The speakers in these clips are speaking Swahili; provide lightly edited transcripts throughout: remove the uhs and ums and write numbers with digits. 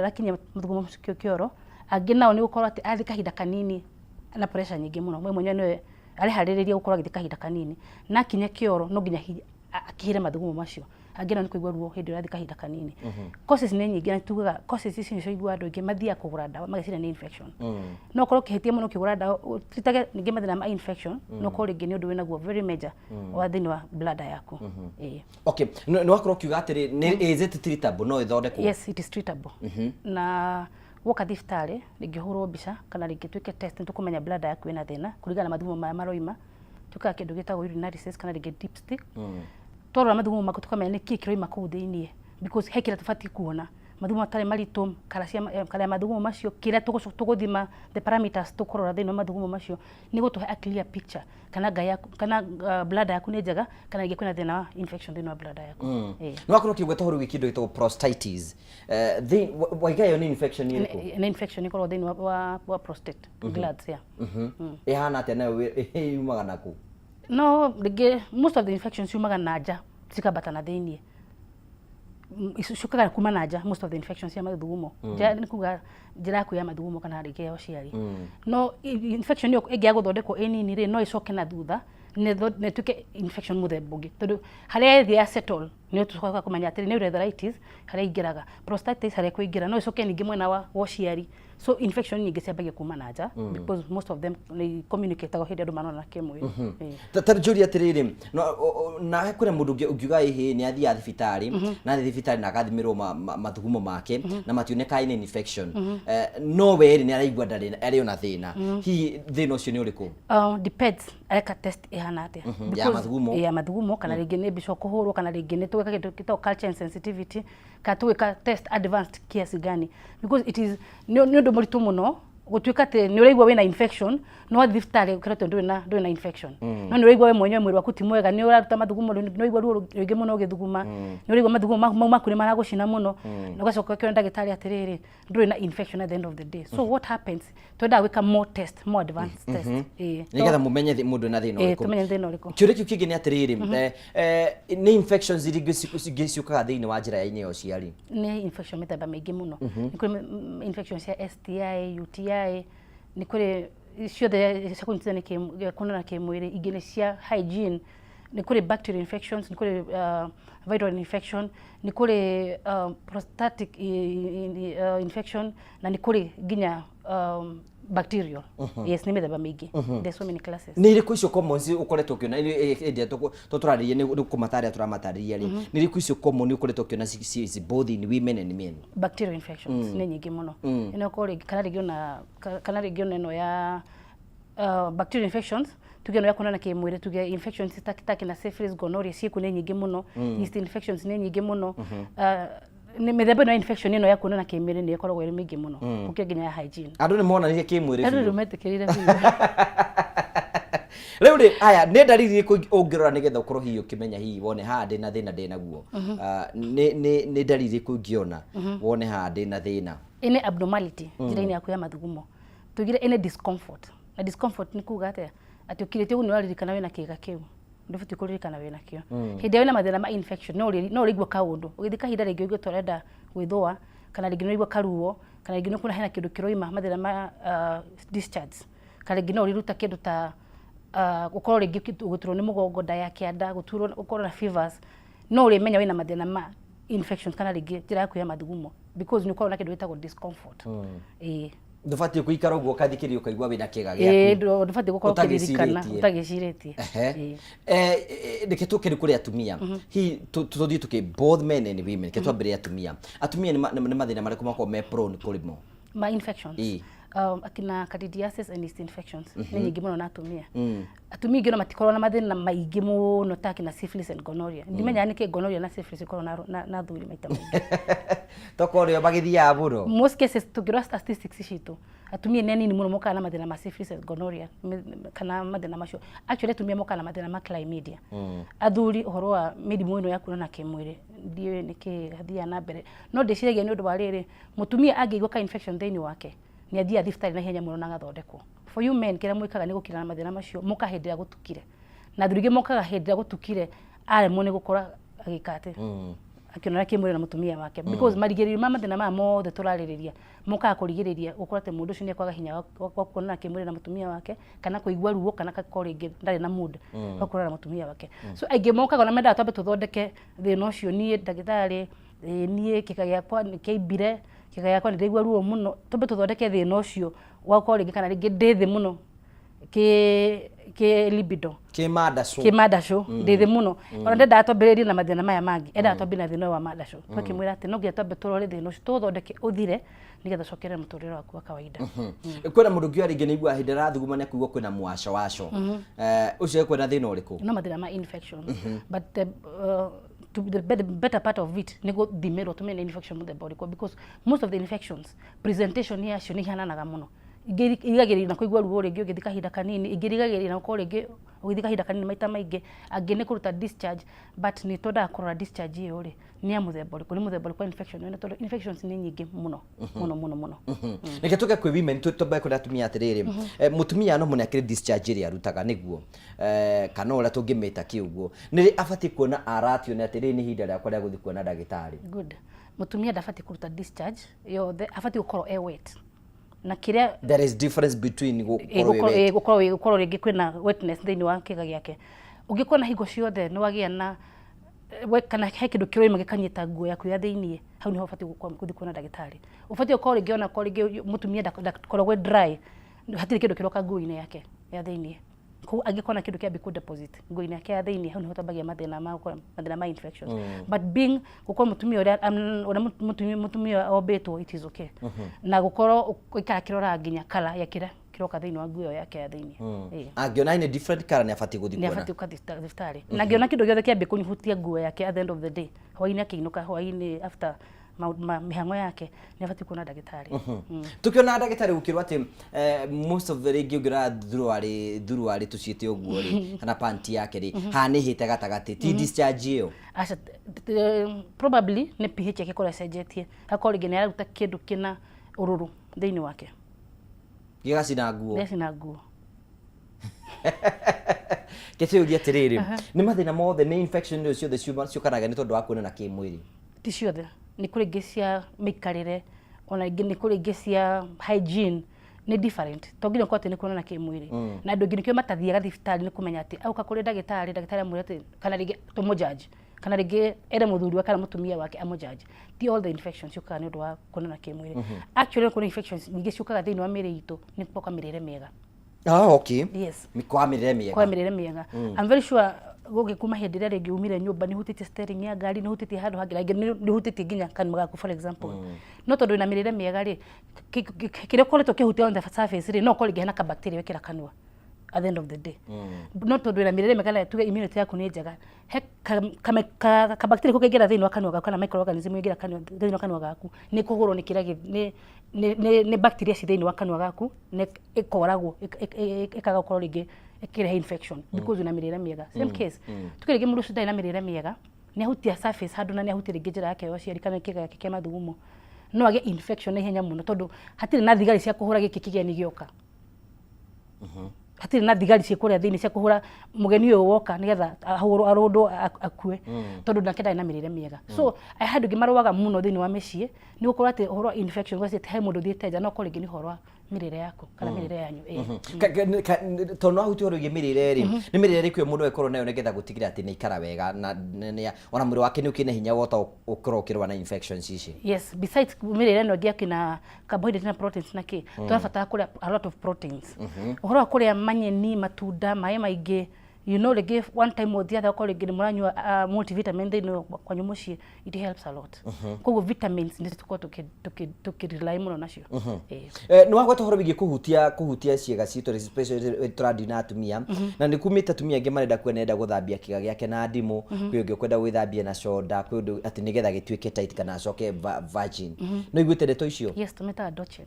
ndarakinya mathugumo macio kioro angĩ nao nĩ gũkorwo atĩ athi kahinda kanini na pressure nyingĩ mũno we mwenyewe nĩwe areharĩrĩria gũkorwo agĩthiĩ kahinda kanini na kinya kioro no nginya akihire mathugumo macio angĩ nao nĩ kũigua ruo hĩndĩ ĩrĩa athi kahinda kanini causes nĩ nyingĩ na tugaga causes ici nĩcio igua andũ aingĩ mathiaga kũgũra ndawa mageciria nĩ infection no korwo kĩhĩtia mũno kĩgũra ndawa titage ningĩ mathĩna ma infection no korwo rĩngĩ nĩ ũndũ wĩnaguo very major wa thĩinĩ wa bladder yaku okay nĩ wakorwo kiuga atĩrĩ is it treatable no ĩthondekwo yes it is treatable na woka thibitarĩ rĩngĩ hũrwo mbica kana rĩngĩ twĩke test nĩtũkũmenya bladder yaku ĩna thĩna kũringana na mathugumo maya maroima twĩkaga kĩndũ gĩtagwo urinalysis kana rĩngĩ dipstick twarora mathugumo maku tũkamenya nĩkĩĩ kĩroima kũu thĩinĩ because he kĩrĩa tũbatiĩ kuona mathugumo matarĩ maritũ kana mathugumo macio kĩrĩa tũgũthima the parameters tũkũrora thĩinĩ wa mathugumo macio nĩ gũtũhe a clear picture kana ngai yaku kana bladder yaku nĩ njega kana rĩngĩ kwĩna thĩna wa infection thĩinĩ wa bladder yaku nĩ wakorwo kiuga ta hũrũ kĩndũ gĩtagwo prostatitis waigayo nĩ infection ĩrĩkũ nĩ infection ĩkoragwo thĩinĩ wa prostate glands ĩhana atĩa nayo yumaga naku no rĩngĩ most of the infections yumaga na nja cikambata na thĩinĩ icukaga kuma na nja most of the infections cia mathugumo nĩ kuga njĩra yaku ya mathugumo kana rĩngĩ ya ũciari no infection ĩyo ĩngĩaga gũthondekwo ĩnini rĩ no ĩcoke na thutha nĩ tuke infection mũthemba ũngĩ tondũ harĩa ĩthia settle nĩ tũcoka kũmenya atĩrĩ nĩ urethritis harĩa ingĩraga prostatitis harĩa kũingĩra no ĩcoke ningĩ mwena wa ũciari so infection nyingĩ ciambagia kuma na nja because most of them nĩ communicate hĩndĩ andũ manona kĩmwĩrĩ tarĩjũria atĩrĩrĩ na kũrĩa mũndũ ũngiuga ĩhĩ nĩ athiaga thibitarĩ na thibitarĩ na agathimĩrwo mathugumo make na mationeka ĩna infection no we nĩ araigua arĩ ona thĩna hihi thĩna ũcio nĩ ũrĩkũ depends areka test ihana atĩa ya mathugumo kana rĩngĩ nĩ mbica kũhũrwo kana rĩngĩ nĩ tũgĩka kĩndũ gĩtagwo culture and sensitivity kana tũgĩka test advanced kiasi gani because it is nĩ ũndũ mũritũ mũno gũtuĩka atĩ nĩ ũraigua wĩna infection no thibitarĩ ũkeretwo ndũrĩ na infection no nĩ ũraigua we mwenyewe mwĩrĩ waku ti mwega nĩ ũraruta mathugumo nĩ ũraigua ruo rũingĩ mũno ũgĩthuguma nĩ ũraigua mathugumo mau maku nĩ maragũcina mũno na ũgacoka ũkĩona ndagĩtarĩ atĩrĩrĩ ndũrĩ na infection at the end of the day so what happens twendaga gwĩka more advanced test nĩgetha mũmenye mũndũ ena thĩna ũrĩkũ tũmenye thĩna ũrĩkũ kĩũria kĩu kĩngĩ nĩ atĩrĩrĩ nĩ infections iria ciũkaga thĩinĩ wa njĩra ya ũciari nĩ infection mĩthemba mĩingĩ mũno nĩ kũrĩ infections cia STI UTI nĩ kũrĩ ciothe cia kũnyitana kĩmwĩrĩ ingĩ nĩ cia hygiene nĩ kũrĩ bacterial infections nĩ kũrĩ viral infection nĩ kũrĩ prostatic infection na nĩ kũrĩ nginya bacterial yes nĩ mĩthemba mĩingĩ there's so many classes nĩ irĩkũ icio common ũkoretwo ũkĩona ĩndĩa tũtũrarĩrie nĩ kũmatarĩria tũramatarĩria rĩ nĩ irĩkũ icio common ũkoretwo ũkĩona both in women and men bacterial infections nĩ nyingĩ mũno ĩno korwo kana rĩngĩ ona ĩno ya bacterial infections tuge no yakona na kĩmwĩrĩ tuge infections itakĩ na syphilis gonorrhea ciĩkuo nĩ nyingĩ mũno yeast infections nĩ nyingĩ mũno nĩ mĩthemba ĩno infection ĩno ya kuonana kĩmwĩrĩ nĩ ĩkoragwo ĩrĩ mĩingĩ mũno gũkĩra nginya ya hygiene andũ nĩ monanire kĩmwĩrĩ andũ nĩ metĩkĩrire biũ rĩu rĩ aya nĩ ndariri ũngĩrora nĩgetha ũkorwo hihi ũkĩmenya hihi wone haha ndĩna thĩna ndĩnaguo nĩ ndariri ũngĩona wone haha ndĩna thĩna ĩnĩ abnormality njĩra-inĩ yaku ya mathugumo tugire ĩnĩ discomfort na discomfort nĩ kuga atĩ ũkirĩtie ũguo nĩ ũraririkana wĩna kĩga kĩu ndũbatiĩ kũririkana wĩna kĩo hĩndĩ ĩrĩa wĩna mathĩna ma infection no ũrĩigua kaũndũ ũgĩthiĩ kahinda rĩngĩ ũigua tũrenda gwĩthũa kana rĩngĩ nĩ ũraigua karuo kana rĩngĩ nĩ ũkuona hena kĩndũ kĩroima mathĩna ma discharge kana rĩngĩ no ũriruta kĩndũ ta gũkorwo rĩngĩ gũturwo nĩ mũgongo nda ya kĩanda gũkorwo na fevers no ũrĩmenya wĩna mathĩna ma infections kana rĩngĩ njĩra yaku ya mathugumo because nĩ ũkorwo na kĩndũ gĩtagwo discomfort ndũbatiĩ gũikara ũguo ũkathikĩrĩria ũkaigua wĩna kĩga gĩaku ndũbatiĩ gũkorwo ũkĩririkana ũtagĩcirĩtie reke tũkĩrĩ kũrĩ atumia hihi tũthiĩ both men and women ke twambĩrĩrie atumia nĩ mathĩna marĩkũ makoragwo me prone kũrĩmo ma infections akina candidiasis and yeast infections nĩ nyingĩ mũno na atumia atumia ingĩ no matikorwo na mathĩna maingĩ mũno ta akina syphilis and gonorrhea ndimenya nĩkĩ gonorrhea na syphilis ikorwo na thuri maita maingĩ tokorwo magĩthiaga mũno most cases tũngĩrora statistics citũ atumia nĩ anini mũno mokaga na mathĩna ma syphilis and gonorrhea kana mathĩna macio actually atumia mokaga na mathĩna ma chlamydia athuri ũhoro wa mĩrimũ ĩno ya kuonana kĩmwĩrĩ ndiũĩ nĩkĩ gathiaga na mbere no ndĩciragia nĩ ũndũ wa rĩrĩ mũtumia angĩigua ka infection thĩinĩ wake nĩ athiaga thibitarĩ na ihenya mũno na agathondekwo for you men kĩrĩa mwĩkaga nĩ gũkira na mathĩna macio moka hĩndĩ ĩrĩa gũtukire na athuri ingĩ mokaga hĩndĩ ĩrĩa gũtukire aremwo nĩ gũkora agĩka atĩ akionana kimwiri na mutumia wake because marigiririo ma mathina ma mothe turaririria muka kurigiriria ukorate mundu ucio ni kwaga hinya wa kuonana kimwiri na mutumia wake kana kuigua ruo kana kakoringi ndari na mood wa kuonana na mutumia wake so aingi mokaga na menda twambe tuthondeke thina ucio nie ndagitari nie kika giakwa ni kiimbire kika giakwa ni ndigua ruo muno twambe tuthondeke thina ucio wa kuringi kana ringi ndithi muno ke libido ke madasho ndithi muno ona ndenda atwambiririe na mathina maya mangi enda atwambire na thina wa madasho twakimwira ati no ngia twambe turore thina ucio tuthondeke uthire nigetha cokere muturire waku wa kawaida kwena mundu ngi aringi nigua hindi rathuguma ne kuigua kwena mwasha waco ucio kwena thina uriku no mathina ma infection but to the better part of it nego thimero tumene infection mu the body because most of the infections presentation yacio ni hananaga muno igirigagirira na kuigua ruo ringi ugithika hinda kanini igirigagirira na ko ringi ugithika hinda kanini maita maingi angine kuruta discharge but ni tonda kurora discharge iyo ri ni amuthemba uriku ni muthemba uriku infection ene tondu infections ni nyingi muno muno nike tuke kwi women tutomba kuna tumia atiriri mutumia no muna kire discharge ri arutaga niguo kana ura tungimita kiuguo ni afati kuona aratio ni atiriri ni hinda ria kwa guthi kuona dagitari good mutumia ndafati kuruta discharge yo afati gukorwo wet na kiria there is difference between gukorwo ringi kwina wetness thini wa kiga giake ungikona higo ciothe ni wagia na kana he kindu kiroima gikanyita nguo yaku ya thiini hau niho ufati guthi kuona dagitari ufati ukorwo ringi ona ko ringi mutumia ndakoragwe dry hatiri kindu kiroka nguo-ini yake ya thiini ku angikona kindu kia biku deposit nguo-ini yake ya thiini hau niho tambagia mathina ma infections but being gukorwo mutumia ora mutumia obetwo it is okay na gukorwo ikara kirora nginya kala ya kiroka thiini wa nguo yake ya thiini angiona ni different color ni afati guthi kuona ni afati kuthifitari na ngiona kindu giothe kia biku nyihutia nguo yake at the end of the day hwaini akiinuka hwaini after mihango yake ni afati kuona dagitari tukiona dagitari ukirwa ati most of the ringi ugira thuru ari tuciite uguo ri kana panty yake ri hanihite gatagati ti discharge iyo asa probably ni pH yake kora sejetie akori gene aruta kindu kina ururu thiini wake gigacina nguo gicina nguo kete ugia tiriri ni mathina mothe ni infection ndio ciothe ciukanaga ni tondu wa kuonana kimwiri ti ciothe ni kuri gisia mikarire ona ni kuri gisia hygiene ni different tongire ko ati ni kuonana kimwiri na ndu ngi mathathiaga thibitari ni kumenya ati auka kuri dagitari amwira ati kana rigi tumujaji kana rigi ere muthuri wa kana mutumia wake amujaji ti all the infections yuka ni ndu wa kuonana kimwiri actually kuna infections nyingi ciukaga thiini wa miri itu ni poka mirire miega okay yes kwa mirire miega I'm very sure goge kuma hindi ria ringi umire nyumba ni hutitie steering ya gari ni hutitie handu hangira ni hutitie nginya kanwa gaku for example no tondu ina mirire miega ri kire koleto kihutia on the surface ri no kolige hena ka bacteria wekira kanwa at the end of the day no tondu ina mirire miega tuge immunity yaku ni njega he ka bacteria kugengira thiini wa kanwa gaku kana microorganism ingira kanwa thiini wa kanwa gaku ni kugurwo ni kira ni bacteria ci thiini wa kanwa gaku ni ikoragwo ikaga gukorwo ringi ikirehe infection because una mirire miega same case tukirege mundu ucio na mirire miega ni ahutia surface handu na ni ahutia ringi njira yake yociari kana kiga yake kia mathugumo no age infection na ihenya muno tondu hatiri na thigari cia kuhura giki kigeni gioka hatiri na thigari cia kuria thiini cia kuhura mugeni uyu woka nigetha arundu akue tondu ndakenda na mirire miega so I had gimaruaga muno thiini wa micii ni gukorwo ati horo infection gwacite he mundu thiete nja no koringi ni horo mirire yaku kana mirire yanyu tono ahuti horo mirire ri ni mirire ri kwe mundu ekorwo nayo nigetha gutigira ati ni ikara wega na ona mwiri wake ni ukine hinya wota ukorokirwa na infections ici yes besides mirire no gia kina carbohydrates na proteins na ki tunabatara kuria a lot of proteins uhoro kuria manyeni matunda mai maingi you know they give one time or the other call again muranywa multivitamin they know kwa nyumushi it helps a lot kogo vitamins ni tuko tukirely muno nacio no wagwa tohoro bigi kuhutia ciega citu especially tradina atumia na ni kumita tumia nge marenda kwenenda guthambia kiga giake na ndimu kwi ungi kwenda gwithambia na soda kwi undu ati nigetha gituike tight kana acoke virgin no igwite ndeto icio yes tumita dotching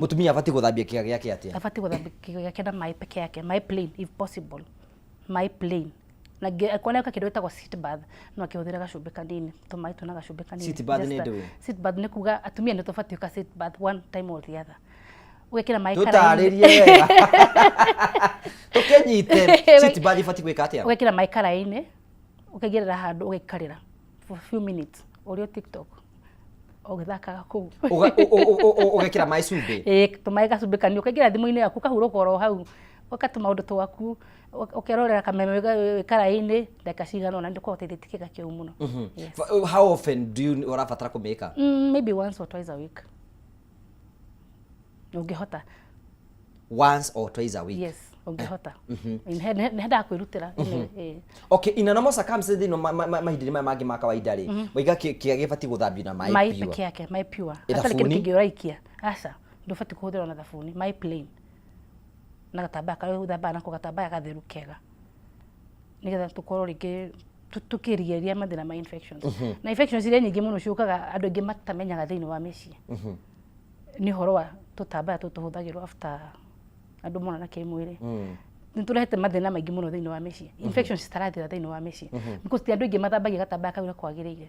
mutumia afati guthambia kiga giake atia afati guthambia kiga giake na mai peke yake mai plain if possible my plain na kwana ka kidoita kwa sit bath no akihudira gacumbi kanini tumai tuna gacumbi kanini sit bath ni ndu sit bath ni kuga atumia ni tofauti ka sit bath one time or the other wekira mai kara tutaririe wega tukenyite sit bath ifati gwika atia wekira mai kara ine ukagirira handu ugikarira for few minutes or TikTok ogithakaga kuu ugekira mai cumbi tumai gacumbi kanio kaingira thimu-ini yaku kahuruka oro hau ukatuma undu twaku ukerorera kameme karaini ndaka cigana ona ndiko uteithĩtie kĩga kĩu mũno. How often do you urabatara kumeka? Maybe once or twice a week. Ungihota once or twice a week? Yes, ungihota. Nenda kwirutira. Okay, ina normal circumstances no mahindini mangi ma kawaida ri waiga kĩga gĩbati guthambio na mai pure. Peke yake, mai pure. Hata kĩndũ kĩngĩ ũraikia aca ndũbati kũhũthĩra na thabuni, mai plain na gatambaya karĩa ũthambaya nako gatambaya gatheru kega nigetha tukorwo rĩngĩ tukĩrigĩrĩria mathĩna ma infections. Na infections iria nyingĩ mũno ciũkaga andũ aingĩ matamenyaga thĩinĩ wa mĩciĩ nĩ ũhoro wa tũtambaya tũhũthagĩrwo after andũ mona na kĩmwĩrĩ nĩ tũrehete mathĩna maingĩ mũno thĩinĩ wa mĩciĩ. Infections citarathira thĩinĩ wa mĩciĩ because ti andũ aingĩ mathambagia gatambaya kau ũrĩa kwagĩrĩire.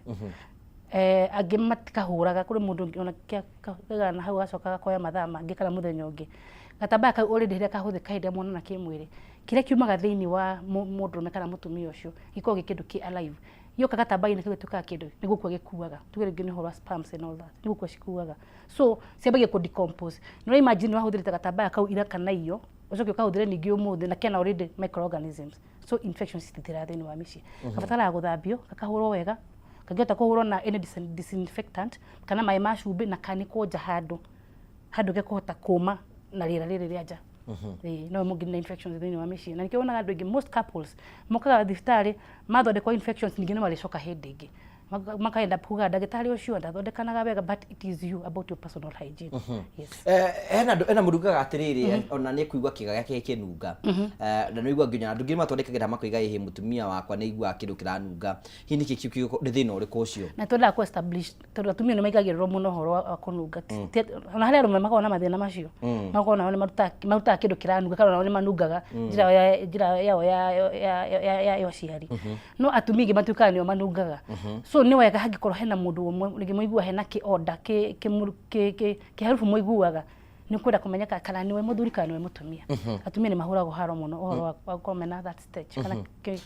Angĩ matikahũraga kũrĩ mũndũ ona kĩgana na hau gacoka gakoya mathaa mangĩ kana mũthenya ũngĩ gatambaya kau already rĩrĩa kahũthĩka hĩndĩ mwana na kĩmwĩrĩ kĩrĩa kiumaga thĩinĩ wa mũndũrũme kana mũtumia ũcio gĩkoragwo gĩ kĩndũ kĩ alive gĩoka gatambaya-inĩ kau gĩtuĩkaga kĩndũ nĩ gũkua gĩkuaga tuge rĩngĩ nĩ ũhoro wa sperms and all that nĩ gũkua cikuaga so ciambagia kũ decompose. No imagine wahũthĩrĩte gatambaya kau ira kana iyo ucoke ukahũthĩre ningĩ ũmũthĩ na kena already microorganisms so infections citithira thĩinĩ wa mĩciĩ. Gabataraga gũthambio gakahũrwo wega kangĩhota kũhũrwo na any disinfectant kana maĩ ma cumbĩ na kanĩkwo nja handũ gekũhota kũma na rĩera rĩrĩ rĩa nja. No mũngĩ na infections thĩinĩ wa mĩciĩ na nĩkĩo wonaga andũ aingĩ most couples mokaga thibitarĩ mathondekwo infections ningĩ nĩ marĩcoka hĩndĩ ĩngĩ makaenda kuga ndagĩtarĩ ũcio ndathondekanaga wega but it is you about your personal hygiene. Yes. Ena mũrugaga atĩrĩrĩ ona nĩ kuigua kĩga gĩake kĩnunga na nĩigua nginya andũ ngĩ mathondekagĩra makoiga ĩhĩ mũtumia wakwa nĩ igua kĩndũ kĩranunga hihi nĩkĩ kĩu nĩ thĩna ũrĩkũ ũcio na twendaga ku establish tondũ atumia nĩ maigagĩrĩrwo mũno ũhoro wa kũnunga ona harĩ arũme makoragwo na mathĩna macio makoragwo nao nĩ marutaga kĩndũ kĩranunga kana nao nĩ manungaga njĩra yao ya ũciari no atumia aingĩ matuĩkaga nĩo manungaga so nĩ wega hangĩkorwo hena mũndũ ũmwe rĩngĩ mũigua hena kĩonda kĩharufu mũiguaga nĩ kwenda kũmenyeka kana nĩwe mũthuri kana nĩwe mũtumia. Atumia nĩ mahũragwo haro mũno ũhoro wa gũkorwo mena that stage kana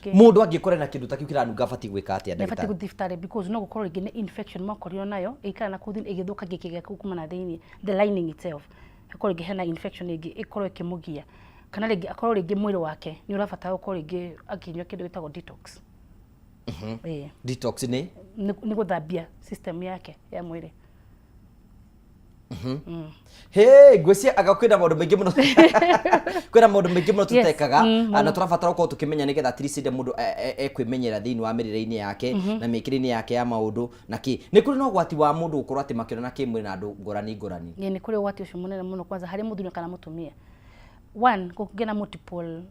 mũndũ angĩkorwo na kĩndũ ta kĩu kĩranunga abatiĩ gwĩka atĩa ndagĩtarĩ? Abatiĩ gũthiĩ thibitarĩ because no gũkorwo rĩngĩ nĩ infection makorirwo nayo ĩikara na kũu thĩinĩ ĩgĩthũkangia kĩga kĩu kuma na thĩinĩ the lining itself ĩkorwo rĩngĩ hena infection ĩngĩ ĩkorwo ĩkĩmũgia kana rĩngĩ akorwo rĩngĩ mwĩrĩ wake nĩ ũrabatara gũkorwo rĩngĩ akĩnyua kĩndũ gĩtagwo detox. Detox nĩ gũthambia system yake ya mwĩrĩ. Hey, gwĩcia aga kwĩna maũndũ maingĩ mũno kwĩna maũndũ maingĩ mũno tũtekaga na tũrabatara gũkorwo tũkĩmenya nĩgetha at least mũndũ ekwĩmenyera thĩinĩ wa mĩrĩre-inĩ yake na mĩkĩre-inĩ yake ya maũndũ na kĩ nĩ kũrĩ na ũgwati wa mũndũ gũkorwo atĩ makĩonana kĩmwĩrĩ na andũ ngũrani ngũrani? Nĩ kũrĩ ũgwati ũcio mũnene mũno kwanza harĩ mũthuri kana mũtumia. One, kũgĩa na multiple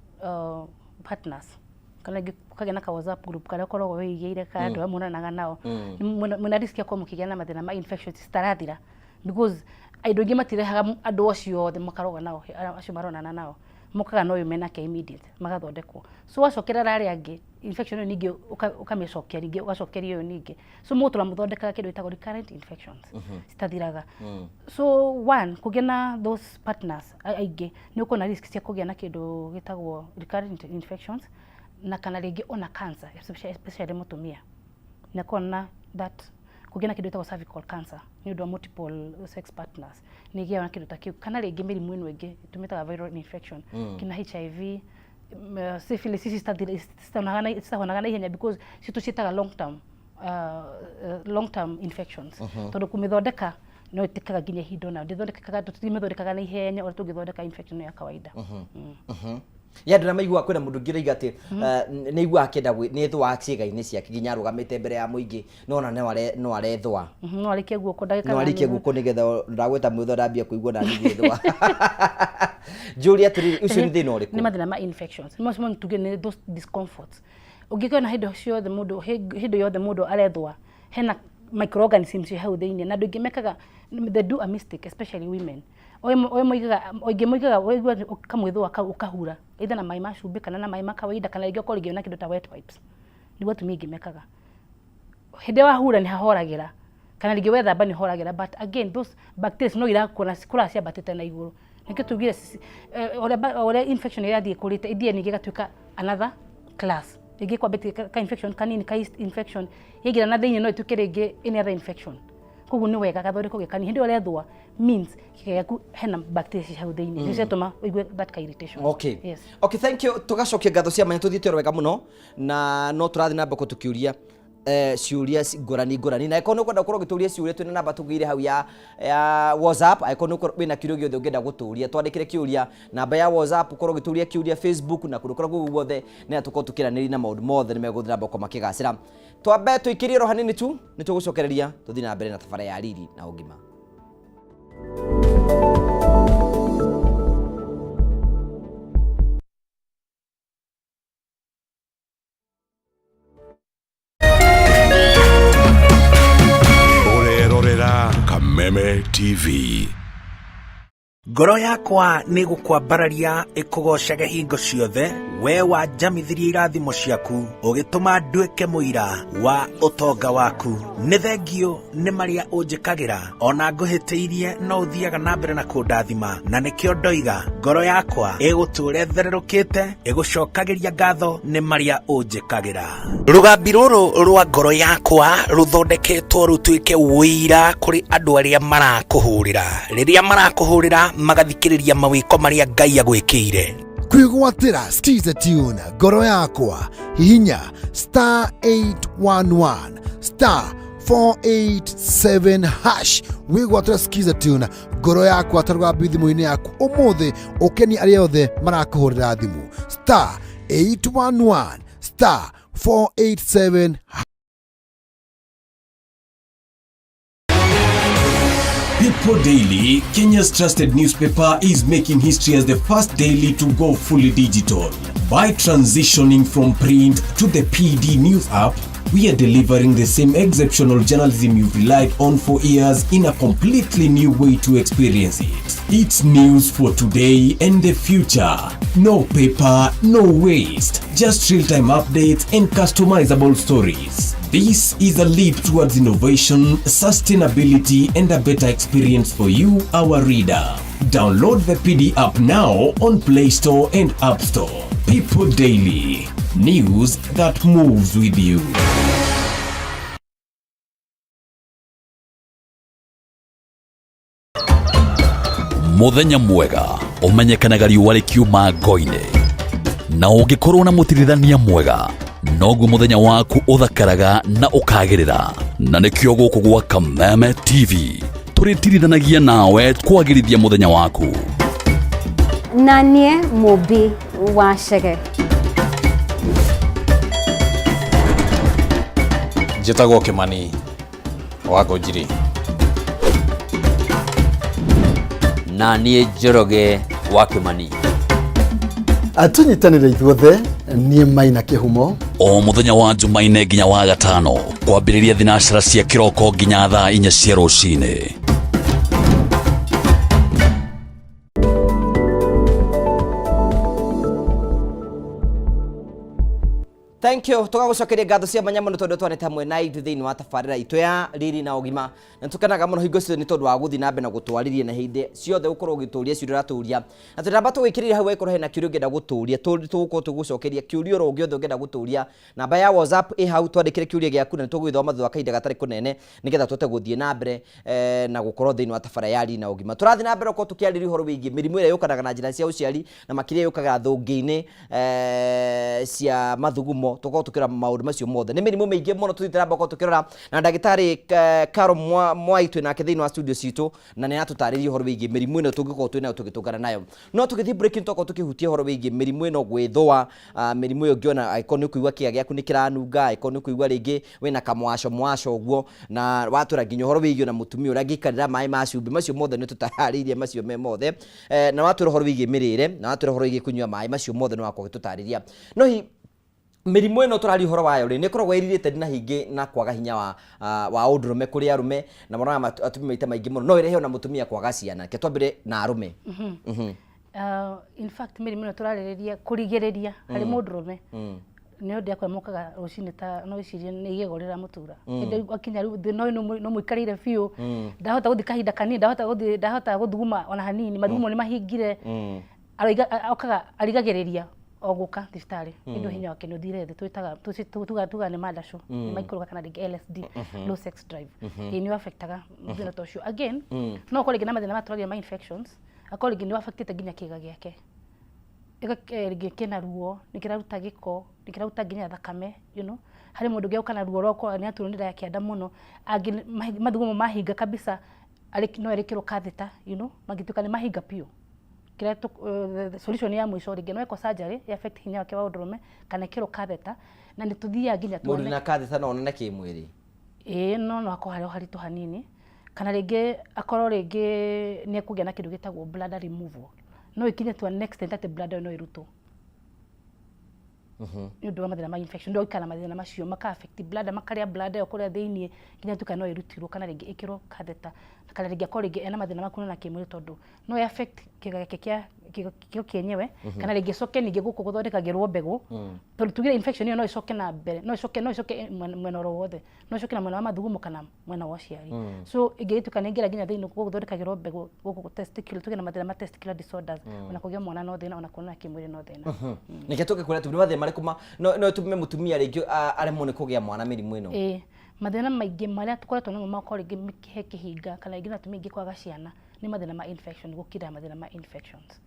partners kana kagĩa na ka WhatsApp group karĩa ũkoragwo wĩigĩire ka andũ amonanaga nao mwĩna risk ya gũkorwo mũkĩgĩa na mathĩna ma infections citarathira because andũ aingĩ matirehaga andũ acio othe makaroga nao acio maronana nao mokaga no ũyũ menake immediate magathondekwo so wacokerera arĩa angĩ infection ĩyo ningĩ ũkamĩcokia rĩngĩ ũgacokeria ũyũ ningĩ so mũtũra mũthondekaga kĩndũ gĩtagwo recurrent infections citathiraga. So one, kũgĩa na those partners aingĩ nĩ ũkorwo na risk cia kũgĩa na kĩndũ gĩtagwo recurrent infections na kana rĩngĩ ona cancer especially mũtumia na kona that kũgĩa na kĩndũ gĩtagwo cervical cancer nĩ ũndũ wa multiple sex partners nĩ gĩa na kĩndũ ta kĩu kana rĩngĩ mĩrimũ ĩno ĩngĩ tũmĩtaga viral infection kina HIV syphilis citahonaga na ihenya because citũciĩtaga long term infections tondũ kũmĩthondeka no ĩtĩkaga nginya ihinda ona ndĩthondekaga na ihenya ũrĩa tũngĩthondeka infection ya kawaida. Ya ndĩra maigua kwĩna mũndũ ũngĩ oiga atĩ nĩ aiguaga akĩenda nĩ ĩthũaga ciĩga-inĩ ciake nginya arũgamĩte mbere ya mũingĩ no ona no arethũa no arĩkie guoko nĩgetha ndagweta mwĩtho ndambia kũigua na niĩ ngĩthũa. Njũrie atĩrĩrĩ ũcio nĩ thĩna ũrĩkũ? Nĩ mathĩna ma infections nĩmo tuge nĩ those discomforts ũngĩkona hĩndĩ yothe mũndũ arethũa hena microorganisms hau thĩinĩ na andũ aingĩ mekaga they do a mistake especially women oingĩ moigaga waigua kamwĩthũa kau ũkahura either na maĩ ma cumbĩ kana na maĩ ma kawaida kana rĩngĩ ũkorwo na kĩndũ ta wet wipes nĩguo atumia aingĩ mekaga hĩndĩ wahura nĩ hahoragĩra kana rĩngĩ wethamba nĩ horagĩra but again those bacteria no irakũra ciambatĩte na igũrũ nĩkĩo tugire ũrĩa infection ĩrathiĩ kũrĩte ithie ningĩ gatuĩka another class igi kwa beti ka infection kanini ka infection yigira na thini no ituke ringi any other infection koguo ni wega gathondeko gikani hindi ole thwa means kigeku hena bacteria hau thini nicetuma uigue that ka irritation. Okay. Yes. Okay, thank you. Tugacokia ngatho cia manya tuthiite wega muno na no turathi na mbako tukiuria ciuria ngorani na ikono kwenda gukorwo gituria ciuria twina namba tugire hau ya WhatsApp ikono wina kiuria giothe ungenda guturia twandikire kiuria namba ya WhatsApp ukorwo gituria kiuria Facebook na kundu korwo guothe na tukorwo tukiraniri na maundu mothe ni meguthira mbako makigacira twambe tuikirie ro hanini tu ni tugucokereria tuthi na mbere na tabara ya riri na ugima. Kameme TV. Ngoro yakwa nĩ gũkwambararia ĩkũgocage hingo ciothe we wanjamithirie irathimo ciaku ũgĩtũma nduĩke mũira wa ũtonga waku. Nĩ thengio nĩ marĩa ũnjĩkagĩra ona ngũhĩtĩirie no ũthiaga na mbere na kũndathima na nĩkĩo ndoiga ngoro yakwa ĩgũtũũre thererũkĩte ĩgũcokagĩria ngatho nĩ marĩa ũnjĩkagĩra. Rũgambi rũrũ rwa ngoro yakwa rũthondeketwo rũtuĩke wĩira kũrĩ andũ arĩa marakũhũrĩra rĩrĩa marakũhũrĩra magathikĩrĩria mawĩko marĩa Ngai agwĩkĩire. Kwĩgwatĩra Skiza Tune ngoro yakwa hihinya *811 *487# wĩgwatĩra Skiza Tune ngoro yakwa tarũgambi thimũ-inĩ yaku ũmũthĩ ũkeni arĩa othe marakũhũrĩra thimũ *811 *487#. People Daily, Kenya's trusted newspaper, is making history as the first daily to go fully digital. By transitioning from print to the PD News app, we are delivering the same exceptional journalism you've relied on for years in a completely new way to experience it. It's news for today and the future. No paper, no waste. Just real-time updates and customizable stories. This is a leap towards innovation, sustainability, and a better experience for you, our reader. Download the PD app now on Play Store and App Store. People Daily. News that moves with you. Muthenya mwega umenyekanaga riũa rĩkiuma ngo-inĩ na ũngĩkorwo na mũtirithania mwega noguo muthenya waku uthakaraga na ukagirira na nikio guku gwa Kameme TV tũrĩtirithanagia nawe kwagĩrithia muthenya waku. Nanie Mobi wa Chege. Njĩtagwo Kĩmani wa Ngũnjiri. Na niĩ Njoroge wa Kĩmani. Atunyitanĩre ithuothe niĩ Maina Kĩhumo. O muthenya wa Jumaine nginya wa Gatano kwambĩrĩria thinacara cia kĩroko nginya thaa 4 cia rũcinĩ. Thank you. Tugagucokeria ngatho cia manya muno tondu twanete hamwe na ithu thiini wa tabarĩra itu ya riri na ugima na tukanaga muno hingo cio ni tondu wa guthi na mbe na gutwaririe na hindi ciothe ukorwo gituria ciuria raturia na tutamba twikirira hau ikorwo hena kiurio ngenda guturia tugukorwo tugucokeria kiurio ro giothe ngenda guturia namba ya WhatsApp hau twandikire kiuria giaku na tugwithoma thutha kahinda gatari kunene nigetha tute guthie na mbere na gukorwo thiini wa tabarĩra ya riri na ugima turathi na mbere ukorwo tukiarĩria uhoro wigie mirimu ĩrĩa yukanaga na njĩra cia uciari na makiria yukaga thũngi-inĩ cia mathugumo tukorwo tukira maundu macio mothe ni mirimu miingi muno tuthitira mbako tukirora na ndagitari Karo Mwaitu na thiini wa studio citu na ni atutaririe uhoro wigie mirimu ino tungikorwo twina tugitungana nayo no tugithi breaking toko tukihutia uhoro wigie mirimu ino gwithwa mirimu iyo ngiona icon kuigwa kia giaku ni kiranunga icon kuigwa ringi wina kamwasho uguo na watura nginya uhoro wigie na mutumia uria ngikarira mai macumbi macio mothe ni tutaririe macio me mothe na watura uhoro wigie mirire na watura uhoro wigie kunywa mai macio mothe no wakwo tutariria no hi mirimu ino turari horo wayo ri nikoragwo iririte na hingi na kwaga hinya wa undurume kuri arume na mwana atumia maita maingi muno no irehe na mutumia kwaga ciana ke twambire na arume in fact mirimu ino turariria kurigiriria hari mundurume ni undu akwa mokaga rucini ta no icirie ni igegorera mutura inde akinya no muikarire biu ndahota guthi kahinda kanini ndahota guthuguma ona hanini mathugumo ni mahingire okaga arigagiriria oguka thibitarĩ indo hinya wake nĩ ũthire thĩ twĩtaga tuga nĩ mandasho nĩ maikũrũka kana rĩngĩ LSD low sex drive nĩ affectaga thĩna ta ũcio again no ũkorwo rĩngĩ na mathĩna matũragia ma infections akorwo rĩngĩ nĩ affectĩte nginya kĩga gĩake rĩngĩ kĩna ruo nĩ kĩraruta gĩko nĩ kĩraruta nginya thakame you know harĩ mũndũ ũngĩ ũkana ruo rwako nĩ aturwo nĩ nda ya kĩanda mũno mathugumo mahinga kabisa no erekĩrwo catheter you know magĩtuĩka nĩ mahinga piũ kira solution ya mwisho rĩngĩ no eko surgery ya affect hinya wake wa ũndũrũme kana kĩrwo catheter na nĩ tuthiaga nginya tuone mũndũ na catheter no onane kĩmwĩrĩ no akorwo harĩ haritũ hanini kana rĩngĩ akorwo rĩngĩ nĩ ekũgĩa na kĩndũ gĩtagwo bladder removal no ikinye to next ate bladder no irutwo nĩ ũndũ wa mathĩna ma infection ndio ikara mathĩna macio maka affect bladder makarĩa bladder ũkũrĩa thĩinĩ nginya tuka no irutirwo kana rĩngĩ ĩkĩrwo catheter kana rĩngĩ akorwo rĩngĩ ena mathĩna makuna na kĩmwĩrĩ tondũ no affect kĩga gĩake kĩenyewe kana rĩngĩ coke ningĩ gũkũ gũthondekagĩrwo mbegũ tondũ tugire infection ĩyo no icoke na mbere no icoke mwena wothe no icoke na mwena wa mathugumo kana mwena wa ũciari so ĩngĩtuka nĩ ingĩra nginya thĩinĩ gũthondekagĩrwo mbegũ gũkũ testicular tuge na mathĩna ma testicular disorders ona kũgĩa mwana no thĩna ona kuona kĩmwĩrĩ no thĩna nĩkĩ tũgĩkwĩra tũbĩ mathĩna marĩkũ no tume mũtumia rĩngĩ aremwo nĩ kũgĩa mwana mĩrimũ ĩno mathĩna maingĩ marĩa tũkoretwo namo makorwo rĩngĩ mĩkihe kĩhinga kana rĩngĩ atumia aingĩ kwaga ciana nĩ mathĩna ma infection gũkira mathĩna ma infections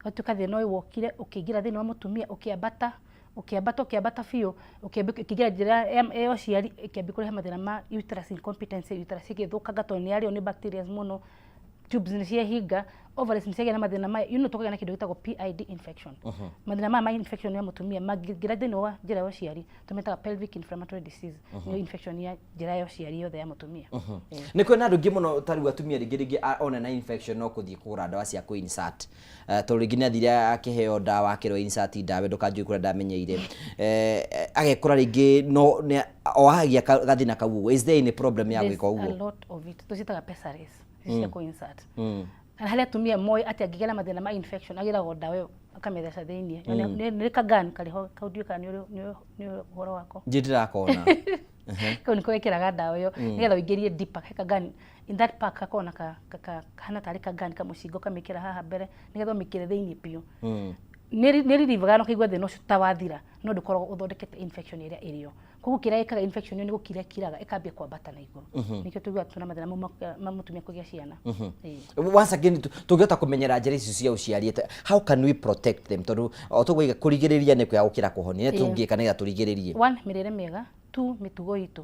gatuĩka thĩna ũyũ wokire ũkĩingĩra thĩinĩ wa mũtumia ũkĩambata biũ ũkĩingĩra njĩra ya ũciari ĩkĩambia kũrehe mathĩna ma uterus incompetence uterus igĩthũkanga tondũ nĩ yarĩo nĩ bacteria mũno tubes nĩ ciahinga ovaries nĩ ciagĩa na mathĩna maya you know tũkagĩa na kĩndũ gĩtagwo PID infection mathĩna maya ma infection ya mũtumia mangĩingĩra thĩinĩ wa njĩra ya ũciari tũmetaga pelvic inflammatory disease nĩ infection ya njĩra ya ũciari yothe ya mũtumia nĩ kwĩna andũ aingĩ mũno tarĩu atumia rĩngĩ ona na infection no kũthiĩ kũgũra ndawa cia kũ-insert tondũ rĩngĩ nĩ athire akĩheo ndawa akĩrwo insert ndawa ndũkanjũĩ kũrĩa ndamenyeire agekora rĩngĩ no ohagia gathĩna kau ũguo is there any problem ya gwĩka ũguo a lot of it tũciĩtaga pessaries cia kũ-insert kana harĩa atumia moĩ atĩ angĩgĩa na mathĩna ma infection agĩragwo ndawa ĩyo akametheca thĩinĩ nĩ kagani kariho kaundiũ kana nĩ ũhoro wako ndĩrakona kau nĩko wĩkĩraga ndawa ĩyo nĩgetha ũingĩrie deeper kagani in that pack kakona kahana tarĩ kagani kamũcingo kamĩkĩra haha mbere nĩgetha ũmĩkĩre thĩinĩ piũ nĩ ririvaga no kaigua thĩna ũcio ta wathira no ndũkoragwo ũthondekete infection ĩrĩa ĩrĩo koguo kĩrĩa ĩkaga infection ĩyo nĩ gũkira kiraga ĩkambia kwambata na igũrũ nĩkĩo tugaga tuna mathĩna ma mũtumia kũgĩa ciana once again tũngĩhota kũmenyera njĩra icio cia ũciari how can we protect them tondũ tũgũiga kũrigĩrĩria nĩ kwaya gũkĩra kũhonia nĩ tũngĩka nĩgetha tũrigĩrĩrie 1 mĩrĩre mĩega 2 mĩtugo itũ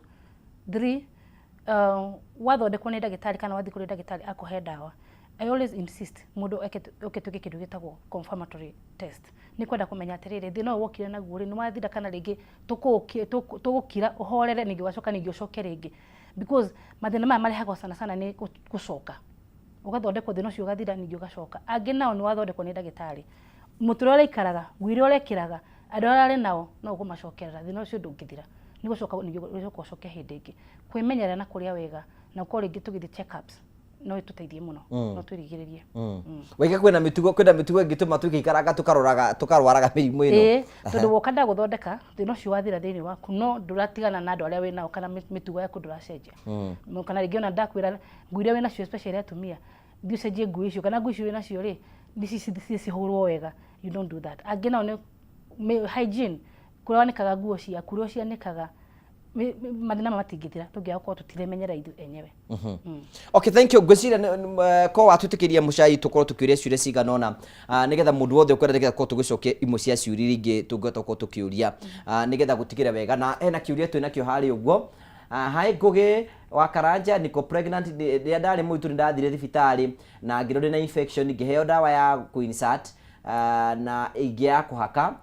3 wathondekwo nĩ ndagĩtarĩ kana wathi kũrĩ ndagĩtarĩ akũhe ndawa I always insist mũndũ ũkĩtuĩke kĩndũ gĩtagwo confirmatory test nĩ kwenda kũmenya atĩrĩrĩ thĩna ũyũ wokire naguo rĩ nĩ wathira kana rĩngĩ tũgũkira ũhorere ningĩ wacoka ningĩ ũcoke rĩngĩ because mathĩna maya marehagwo sana nĩ gũcoka ũgathondekwo thĩna ũcio ũgathira ningĩ ũgacoka angĩ nao nĩ wathondekwo nĩ ndagĩtarĩ mũtũrĩre ũrĩa ikaraga gwĩre ũrĩa ekĩraga andũ arĩa arĩ nao no ũkũmacokerera thĩna ũcio ndũngĩthira nĩ gũcoka ningĩ ũcoke hĩndĩ ĩngĩ kwĩmenyerera na kũrĩa wega na ũkorwo rĩngĩ tũgĩthiĩ check-ups no ĩtũteithie mũno no twĩrigĩrĩrie wega kwĩna mĩtugo ĩngĩtũma tũgĩikaraga tũkarwaraga mĩrimũ ĩno tondũ woka ndagũthondeka thĩna ũcio wathira thĩinĩ waku no ndũratigana na andũ arĩa wĩnao kana mĩtugo yaku ndũracenjia kana rĩngĩ ona ndakwĩra nguo iria wĩnacio especially atumia thiĩ ũcenjie nguo icio kana nguo icio wĩnacio rĩ cihũrwo wega you don't do that angĩ nao nĩ hygiene kũrĩa wanĩkaga nguo ciaku kũrĩa ũcianĩkaga mathĩna matingĩthira tũngĩaga gũkorwo tũtiremenyera ithu enyewe okay thank you ngwĩciria ko watwĩtĩkĩria mũcai tũkorwo tũkĩũria ciũria cigana ũna nĩgetha mũndũ wothe ũkwenda nĩgetha korwo tũgĩcokia imwe cia ciũria ingĩ tũngĩhota gũkorwo tũkĩũria nĩgetha gũtigĩra wega na hena kĩũria twĩnakĩo harĩ ũguo hi Ngũgĩ wa Karanja niko pregnant rĩrĩa ndarĩ mũritũ nĩ ndathire thibitarĩ na ngĩrwo ndĩna infection ngĩheo ndawa ya kũ-insert na ĩngĩ ya kũhaka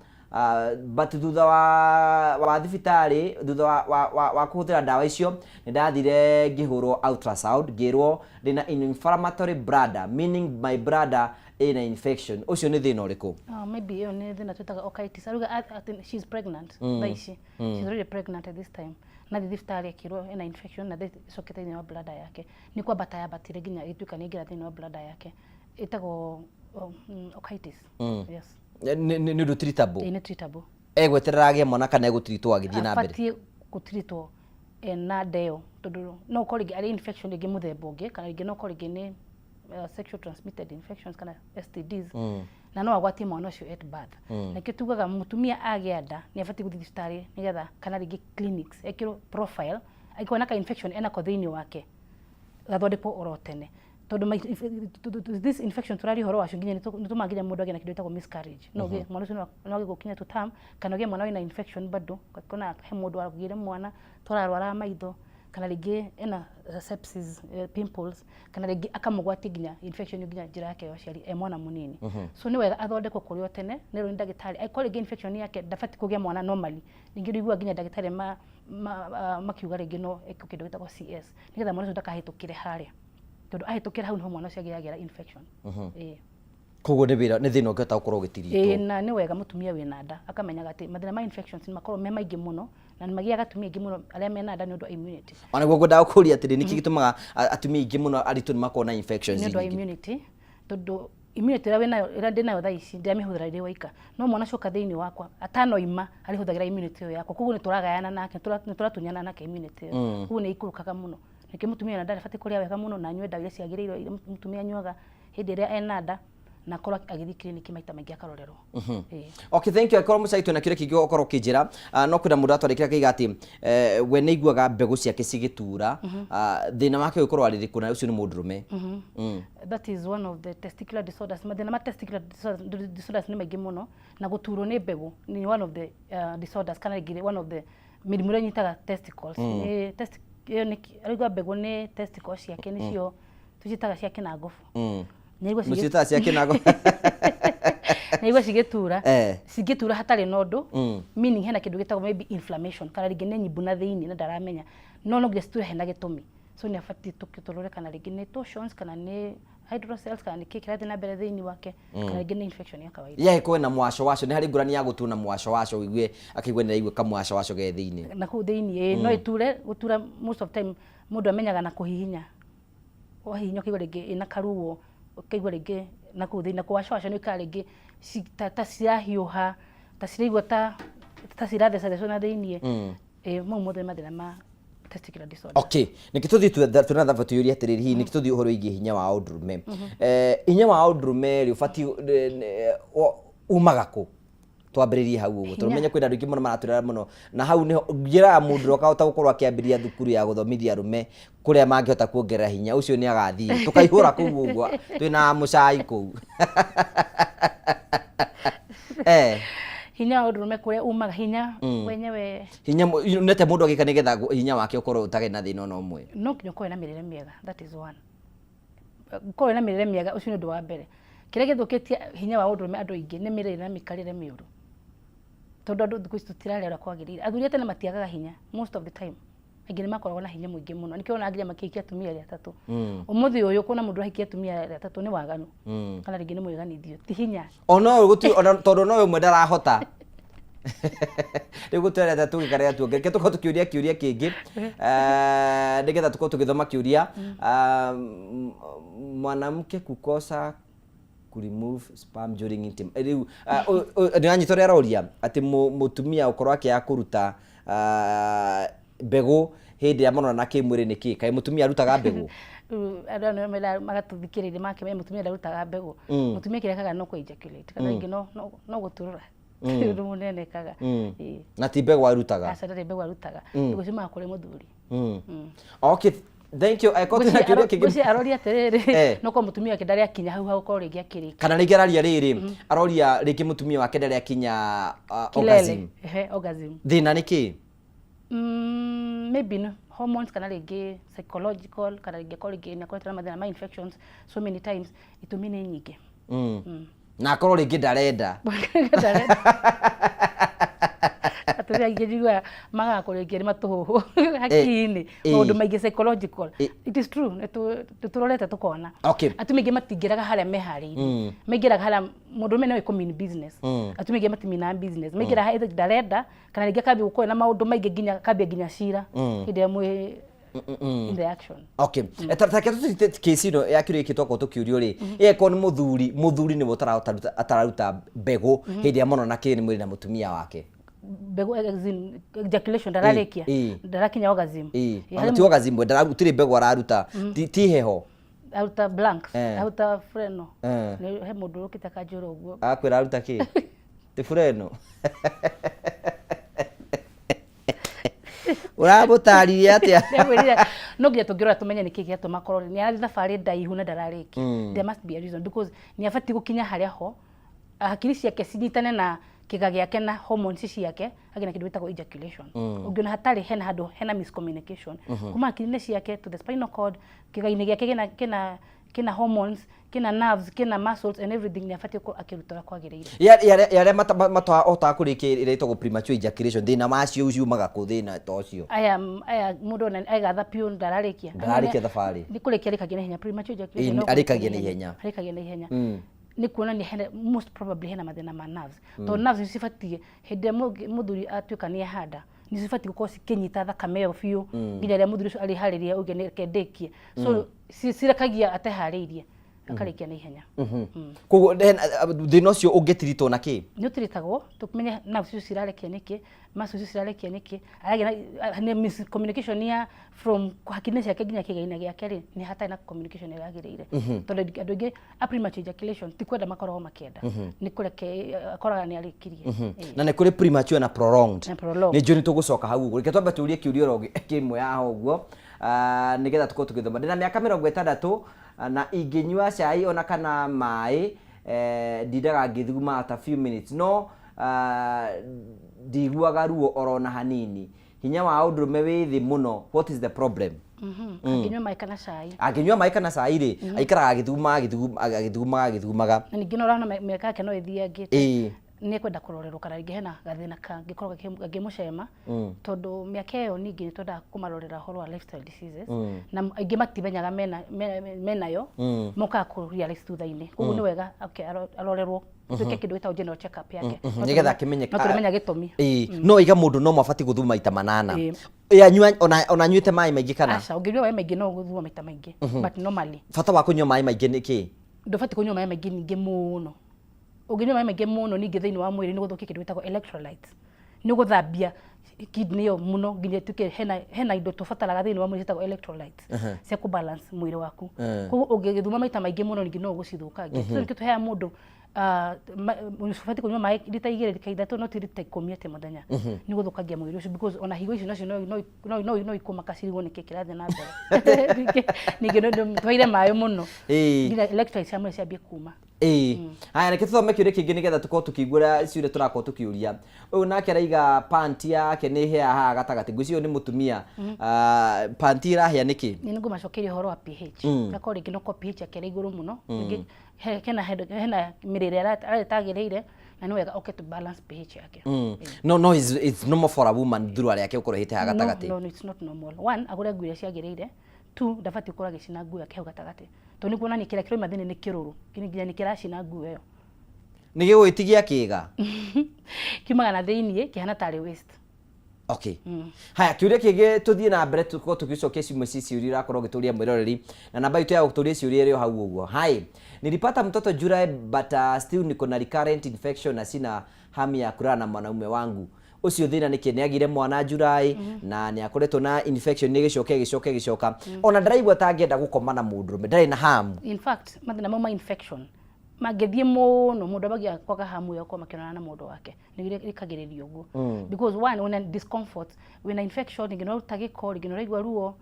but thutha wa thibitarĩ thutha wa kũhũthĩra ndawa icio nĩ ndathire ngĩhũrwo ultrasound ngĩrwo ndĩna inflammatory bladder meaning my bladder ina infection ũcio nĩ thĩna ũrĩkũ maybe ĩyo nĩ thĩna twĩtaga otitis aruga she's pregnant thaici she's already pregnant at this time na thibitarĩ akĩrwo ina infection na ĩcokete thĩinĩ wa bladder yake nĩ kwambata yabatire nginya ĩtuĩka nĩ ĩngĩra thĩinĩ wa bladder yake ĩtagwo otitis yes nĩ ũndũ treatable nĩ treatable egweterera agĩe mwana kana egũtiritwo agĩthiĩ na mbere abatie gũtiritwo na ndeo tondũ no ũkorwo rĩngĩ arĩ infection rĩngĩ mũthemba ũngĩ kana rĩngĩ no ũkorwo rĩngĩ nĩ sexual transmitted infections kana STDs na no agwati mwana ucio at birth na kitugaga mutumia agĩa nda ni abati guthi thibitari nigetha kana rigi clinics ekiro profile aikona ka infection ena ko thiini wake gathondekwo orotene tondu this infection turari horo wacio nginya nitumanginya mundu agena kindo itagwo miscarriage no ge mwana ucio no gukinya to term kana ge mwana wina infection bado kana he mundu arugire mwana turarwara maitho kana rigi ena sepsis pimples kana rigi akamugwati nginya infection nginya njira yake ya uciari mwana munini so ni wega athondekwo kuri otene ni ro ndagitari aikore rigi infection yake ndafati kugia mwana normally ningi rigwa nginya ndagitari makiuga rigi no kindo gitagwo CS nigetha mwana ucio ndakahitukire haria tondu ahitukira hau no mwana ucio agira infection koguo ni wira ni thina ngeta ukorwo gitiritwo na ni wega mutumia wina nda akamenyaga ati mathina ma infections ni makorwo me maingi muno na ni magiaga atumia ingi muno aria mena nda ni undu immunity ona guo ngenda kuria ati niki gitumaga atumia ingi muno aritu ni makona infections ni undu immunity tondu immunity ria wina ira ndinayo tha ici ndiamihũthĩra ri waika no mwana coka thiini wakwa atanoima arihũthagĩra immunity yo yakwa koguo ni turagayana nake ni turatunyana nake immunity koguo ni ikurukaga muno niki mutumia na nda abati kuria wega muno na nywe ndawa iria ciagĩrĩirwo mutumia nyuaga hindi ria ena nda na korwa agithi clinic maita maingi akarorerwo okay thank you akorwo mucaitwo na kire kingi okorwo kinjira no kwina mundu atwarikira kiga ati we ne iguaga mbegu ciake cigitura thina wake ukorwo aririkuna na ucio ni mundurume that is one of the testicular disorders mathina ma testicular disorders ni maingi muno na guturwo ni mbegu ni one of the disorders kana gire one of the mirimu ria nyitaga testicles ni arigwa mbegu ni testicles ciake nicio tucitaga ciake na ngofu Nigwa cigitura hatari nondo meaning hena kindu gitagwo maybe inflammation kana rigi ni nyimbu na thiini na ndaramenya no ngitura hena gitumi so ni afati tukitorore kana rigi ni torsions kana ni hydrocells kana ni kikirathi na mbere thiini wake kana rigi ni infection ya kawaida ye kwena mwasho wacio ni hari ngurani ya gutuna mwasho wacio igwe akigwe ni igwe kamwasho wacio ge thiini na ku thiini no iture gutura most of time mundu amenyaga na kuhihinya wahihinya kigwe rigi ina karuo kaigwa rigi na kuthi na kwasho ni karigi ta ciahiuha ta cirigwa ta cirathe na thiini mo mothe mathina ma testicular disorder okay nikituthi tunatha batuyuri atiriri hi nikituthi uhoro igi hinya wa undurume hinya wa undurume ri ufati umaga ku twambiririe hau uguo tumenye kwina ringi muno maraturera muno na hau ni ngira mundu rokahota gukorwa akiambiria thukuru ya guthomithia rume kuria mangihota kuongerera hinya ucio ni agathii tukaihura kuu uguo twina mucai kuu hinya undurume kuria umaga hinya wenyewe hinya nete mundu agikane getha hinya wake ukorwo utage na thina no mwe no kinyo kwa na mirire miega that is one kwa na mirire miega ucio ni ndu wa mbere kire githukitie hinya wa undurume andu ingi ni mirire na mikarire miuru tondu andu thiku ici tutirarera kwagirira athuri tene matiagaga hinya most of the time aingi ni makoragwo na hinya muingi muno nikiona agiria makiikia atumia ria tatu umuthi uyu kuna mundu ahikia atumia ria tatu ni waganu kana ringi ni mwiganithio ti hinya ono gutu tondu no we ndarahota rigu twere tatu gikaria tuongereke tuko tukiuria kiuria kingi nigetha tuko tugithoma kiuria mwanamke kukosa ku remove sperm during intimacy riu ndanyitora roria ati mutumia ukorwa akia kuruta mbegu hindi ya monona kimwiri niki kai mutumia arutaga mbegu adano mela magatuthikirire make mutumia arutaga mbegu mutumia kirekaga no ejaculate kana ingi no guturura ndu munene kaga na ti mbegu arutaga asa ndari mbegu arutaga gucima kure muthuri okay thank you aikoti na kiuria kingi guci aroria terere no ko mutumia wake ndari akinya hau ko ringi akiri kana ringi araria riri aroria ringi mutumia wake ndari akinya orgasm orgasm thina niki maybe no hormones kana ringi psychological kana ringi ko ringi na kwetana mathina ma infections so many times itumine nyingi na akorwo ringi ndarenda aturia ngejigwa maga kurengia matuhu hakini maundu maingi psychological it is true turorete tukona atumingi matingiraga haria mehariri mengiraga haria mundu mena we common business atumingi matimina business mengira haitha ndarenda kana ringi kabi gukorwo na maundu maingi nginya kabi nginya cira hindi amwe in the action okay tatake tukisino yakire kitoko tukiurio ri yeko ni muthuri ni atararuta mbegu hindi amono na kini mwiri na mutumia wake mbegu ejaculation ndararekia ndarakinya orgasm yani ti orgasm ndararutire mbegu araruta ti heho aruta blanks aruta freno ni he mundu ukita kanjuro uguo akwira aruta ki ti freno urabutariria atia no nginya tungirora tumenye niki giatuma korwo ni ari thabari ndaihu na ndarariki there must be a reason because ni abati gukinya haria ho hakiri ciake cinyitane na kiga giake na hormones ciake agina kindu bitagwo ejaculation ungiona hatari hena miscommunication kuma hakiri ciake to the spinal cord kiga-ini giake kina hormones kina nerves kina muscles and everything ni afati ko akirutora kwagirire yare mata ota kurikira itagwo premature ejaculation thina macio uciumaga ku thina ta ucio aya mundu na aigatha piu ndararikia thabari ni kurikia rikagia na hinya premature ejaculation arikagia na ihenya ni kuona ni most probably hena mathina ma nerves to nerves cifatie hende muthuri atuika ni handa ni cifatie gukorwo cikinyita thakame yo biu nginya ria muthuri ari hariria ugene kendekie so cirekagia atehariirie akarikia na ihenya koguo thina ucio ungitiritwo na ki ni utiritagwo tumenye nerves cirarekia niki muscles cirarekia niki aragena ni miscommunication ya from hakiri ciake nginya kiga-ini giake ri ni hatari na communication iragirire tondu andu ingi a premature ejaculation ti kwenda makoragwo makienda ni kureke akoraga ni arikirie na ni kuri premature na prolonged ni njuri tugucoka hau uguo reke twambe turie kiurio rogi kimwe yaho uguo nigetha tuko tugithoma ndina miaka 60 na inginyua cai ona kana mai ndidaga ngithuma at a few minutes no ndiguaga ruo orona hanini hinya wa undurume withi muno what is the problem anginyua mai kana cai ri aikaraga agithumaga na ningi norana miaka yake no ithiangite ni kwenda kurorerwo kana ringi hena gathina kangikorwo gagimucema tondu miaka iyo ningi ni twenda kumarorera horo wa lifestyle diseases na aingi matimenyaga menayo moka ku realize thutha-ini koguo ni wega arorerwo tuke kindu gitao general check up yake nigetha kimenyeka no tumenya gitumi no iga mundu no mabati guthuma maita 8 yanyua ona nyuite mai maingi kana acha unginyua mai maingi no guthuma maita maingi but normally fata wa kunyua mai maingi niki ndofati kunyua mai maingi ningi muno uginyua mai maingi muno ningi thiini wa mwiri ni guthukia kindu gitagwo electrolytes ni guthambia kidney yo muno nginya tuke hena indo tufataraga thiini wa mwiri gitagwo electrolytes cia ku balance mwiri waku koguo ungigithuma maita maingi muno ningi no gucithukangia so nikituhea mundu usifati kunyua mai lita 2 lita 3 no lita 10 ate muthenya ni guthukagia mwiri ucio because ona higo icio nacio no ikumaka cirigwo ni kikirathi na mbere ningi no twaire mayo muno nginya electrolytes cia mwiri ciambie kuma haya reke tuthome kiuria kingi nigetha tukorwo tukigura ciuria turakorwo tukiuria uyu nake araiga panti yake ni hea haha gatagati ngwicio ni mutumia panti irahia niki ni ngumacokeria horo wa pH gakoro ringi no ko pH yake iguru muno ringi hena mirire aretagiriire na ni wega okay to balance pH yake no it's normal for a woman through yake ukorwo hite haha gatagati no it's not normal one agure nguria ciagiriire 2 ndafati ukora gicina nguo yake hau gatagati to ni kuona ni kira kiro mathini ni kiruru nginya ni kiracina nguo iyo ni gigwitigia kiga kimaga na thiini kihana tari waste okay haya kiuria kingi tuthie na mbere tuko tugicokia cimwe ciuria irakorwo gituria mwiroreri na namba itu ya guturia ciuria rio hau uguo hai nilipata mtoto July but still niko na recurrent infection na sina hamu ya kulala na mwanaume wangu ucio thina niki ni agire mwana July na ni akoretwo na infection ni gicoka ona ndaraigua tangienda gukoma na mundurume ndari na hamu in fact mathina ma infection magethie muno mundu abagia kwaga hamu ya gukoma kinana na mundu wake ni rikagiririo uguo because one when discomfort when infection ngino utagiko ngino raigua ruo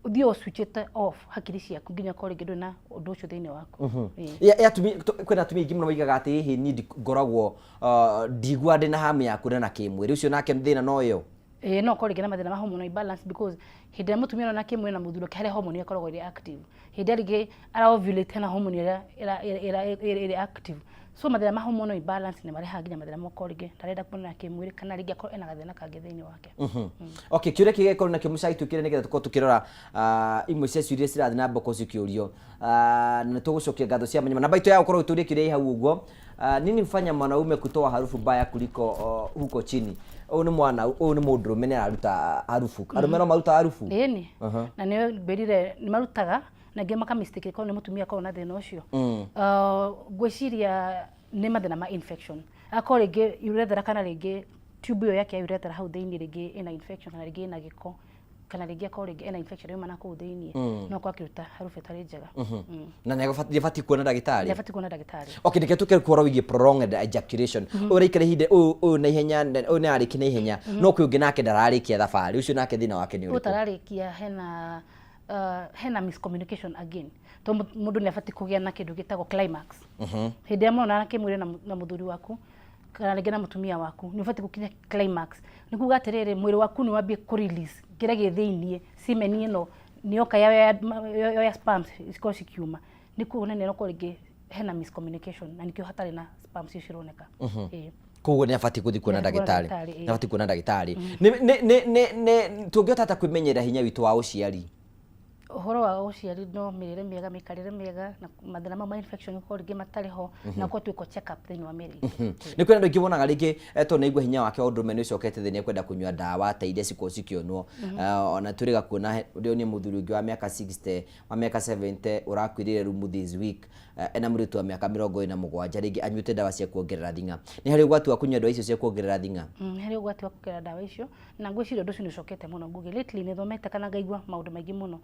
uthio switchete off hakiri ciaku nginya kore ngindo na undu ucio thiini waku ya tumi kwena tumi ingi muno maigaga ati hi ni ngoragwo ndigua ndi na hamu ya kuna na kimwiri ucio nake thina no yo no kore ngina mathina ma hormone balance because hinde mutumia na kimwiri na muthuro kare hormone yakoragwo iri active hinde rigi ara ovulate na hormone ira active so mathina ma hormone balance ni mareha nginya mathina ma korige ndarenda kuona na kimwiri kana rigi akorwo ena gathina kangi thiini wake okay kiuria kigekoro na kimucai tukire nigetha tuko tukirora imwe cia ciuria cirathi na mboko cikiurio na tugucokia ngatho cia manyama namba itu ya ukorwo turia kiuria hau uguo nini mfanya mwanaume kutoa harufu mbaya kuliko huko chini ni mwana ni mundurume ni aruta harufu arume no maruta harufu ni na ni berire ni marutaga na ngema ka mistake ko ni mutumia ko na thina ucio gwiciria ni mathina ma infection akore rigi urethera kana rigi tube yo yake urethera hau thiini rigi ina infection kana rigi ina giko kana rĩngĩ akorwo rĩngĩ ena infection yuma na kũu thĩinĩ no kwa kiruta harufu ĩtarĩ njega na nĩabatiĩ kuona ndagĩtarĩ nĩabatiĩ kuona ndagĩtarĩ okay reke tuke kuoro wĩgie prolonged ejaculation ũraikare hinde na ihenya nĩ arĩki na ihenya no kwĩ ũngĩ nake ndararĩkia thabarĩ ũcio nake thĩna wake nĩ ũrĩkũ ũtararĩkia hena miscommunication again to mũndũ nĩabatiĩ kũgĩa na kĩndũ gĩtagwo climax hĩndĩ ĩrĩa mũronana kĩmwĩrĩ na mũthuri waku kana rĩngĩ na mũtumia waku nĩ ũbatiĩ gũkinya climax nĩ kuuga atĩrĩrĩ mwĩrĩ waku nĩ wambie kũ-release kĩrĩa gĩ thĩinĩ semen ĩno nĩyoka ya sperms cikorwo cikiuma nĩ kuonania no rĩngĩ hena miscommunication na nĩkĩo hatarĩ na sperms icio cironeka koguo nĩ abatiĩ gũthiĩ kuona ndagĩtarĩ nĩ abatiĩ kuona ndagĩtarĩ tũngĩhota kwĩmenyerera hinya witũ wa ũciari ũhoro wa ũciari no mĩrĩre mĩega mĩikarĩre mĩega na mathĩna ma infection ko rĩngĩ matarĩ ho na ko twĩko check up thĩinĩ wa mĩrĩ nĩ kwenda andũ aingĩ monaga rĩngĩ to naigua hinya wake wa ũndũrũme nĩ ũcokete thĩ nĩ kwenda kũnyua ndawa ta iria cikorwo cikĩonwo ona tũrĩga kuona ũrĩa nĩ mũthuri ũngĩ wa mĩaka 60 wa mĩaka 70 ũrakuĩrĩre rumu this week ena mũrĩtu wa mĩaka 47 rĩngĩ anyuĩte ndawa cia kuongerera thing'a nĩ harĩ ũgwati wa kũnyua ndawa icio cia kuongerera thing'a nĩ harĩ ũgwati wa kuongerera ndawa icio na ngwĩciria ũndũ ũcio nĩ ũcokete mũno nguge lately nĩ thomete kana ngaigua maũndũ maingĩ mũno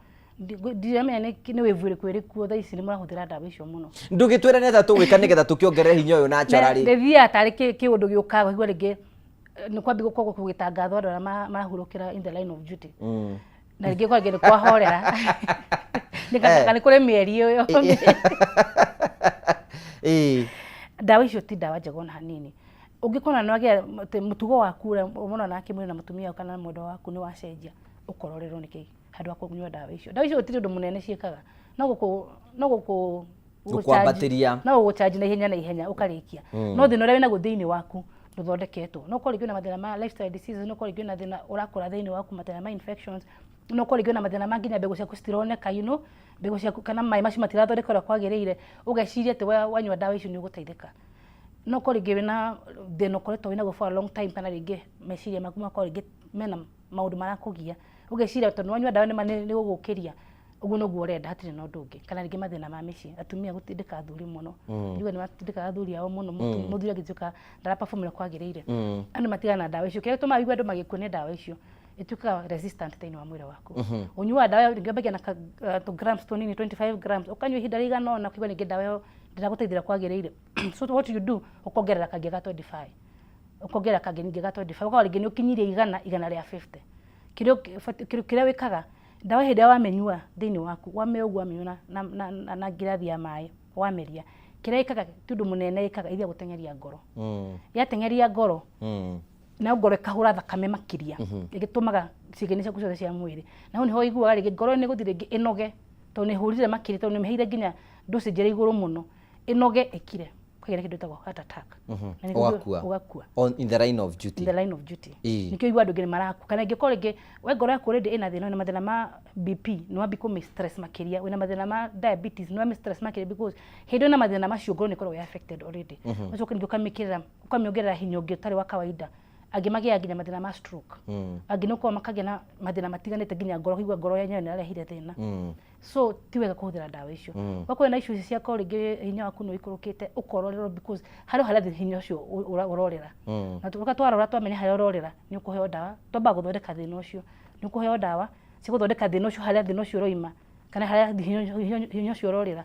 ndiramenya nĩ wĩvu ũrĩkũ ĩrĩ kuo thaa ici nĩ mũrahũthĩra ndawa icio mũno ndũgĩtwĩre nĩ tũgwĩka nĩgetha tũkĩongerere hinya ũyũ na njararĩ ndĩthiaga tarĩ kĩũndũ gĩũkaga igua rĩngĩ nĩ kwambia gũkorwo gũgĩtangathwo andũ arĩa marahurũkĩra in the line of duty na rĩngĩ kwangĩ nĩ kwahorera nĩ kũrĩ mĩeri ũyũ ndawa icio ti ndawa njega ona hanini ũngĩkona nĩ wagĩa mũtugo waku ũmona nake mwĩrĩ na mũtumia kana na mwendwa waku nĩ wacenjia ũkororerwo nĩkĩ handũ ha kũnyua ndawa icio gũtirĩ ũndũ mũnene ciĩkaga no gũkwambatĩria no gũgũchanji na ihenya ũkarĩkia no thĩna ũrĩa wĩnaguo thĩinĩ waku ndũthondeketwo no kũrĩngio na mathĩna ma lifestyle diseases no kũrĩngio na thĩna ũrakũra thĩinĩ waku mathĩna ma infections no kũrĩngio na mathĩna ma nginya mbegũ ciaku citironeka mbegũ ciaku kana maĩ macio matirathondeka ũrĩa kwagĩrĩire ũgeciria atĩ wanyua ndawa icio nĩ ũgũteithĩka no kũrĩngio wĩna thĩna ũkoretwo wĩnaguo for a long time kana rĩngĩ meciria maku makorwo rĩngĩ mena maũndũ marakũgia ũgeciria tondũ wanyua ndawa nĩ gũgũkĩria ũguo noguo ũrenda hatirĩ na ũndũ ũngĩ kana rĩngĩ mathĩna ma mĩciĩ atumia gũtindĩka athuri mũno ndigua nĩ matindĩka athuri ao mũno mũthuri agĩtuĩka ndaraperform ũrĩa kwagĩrĩire andũ matigana na ndawa icio kĩrĩa gĩtũmaga igue andũ magĩkua nĩ ndawa icio ĩtuĩkaga resistant thĩinĩ wa mwĩrĩ waku ũnyuaga ndawa rĩngĩ wambagia na grams tũnini 25 grams ũkanyua ihinda rĩigana ũna ũkaigua ningĩ ndawa ĩyo ndĩragũteithĩra kwagĩrĩire so what you do ũkongerera kangĩ ga 25 ũkongerera kangĩ ningĩ ga 25 ũkawa rĩngĩ nĩ ũkinyirie igana rĩa 50 kĩrĩa wĩkaga ndawa hĩndĩ ĩrĩa wamĩnyua thĩinĩ waku wamĩũguo wamĩnyua na ngirathi ya maĩ wameria kĩrĩa ĩkaga ti ũndũ mũnene ĩkaga ithia gũtengeria ngoro yatengeria ngoro na ngoro ĩkahũra thakame makĩria ĩgĩtũmaga ciĩga-inĩ ciaku ciothe cia mwĩrĩ na hau nĩho iguaga rĩngĩ ngoro nĩ gũthiĩ rĩngĩ ĩnoge tondũ nĩ hũrire makĩria tondũ nĩ mĩheire nginya dosage ĩrĩ igũrũ mũno ĩnoge ĩkire kwagĩra kĩndũ gĩtagwo heart attack ũgakua in the line of duty nĩkĩo igua andũ ngĩ nĩ marakua kana ingĩkorwo rĩngĩ we ngoro yaku already ĩna thĩna na mathĩna ma BP nĩ wambi kũmĩ stress makĩria wĩna mathĩna ma diabetes nĩ wamĩ stress makĩria because hĩndĩ ĩyo na mathĩna macio ngoro nĩ ĩkoragwo ya affected already ũcoka ningĩ ũkamĩongerera hinya ũngĩ ũtarĩ wa kawaida angĩ magĩaga nginya mathĩna ma stroke angĩ nĩ ũkorwo makagĩa na mathĩna matiganĩte nginya ngoro kũigua ngoro yenyewe nĩ arehire thĩna so ti wega kũhũthĩra ndawa icio wakorwo na issue ciakorwo rĩngĩ hinya waku nĩ ũikũrũkĩte ũkororerwo because harĩa hinya ũcio ũrorera na tũka twarora twamenya harĩa ũrorera nĩ ũkũheo ndawa twamba gũthondeka thĩna ũcio nĩ ũkũheo ndawa cigũthondeka thĩna ũcio harĩa thĩna ũcio ũroima kana harĩa hinya ũcio ũrorera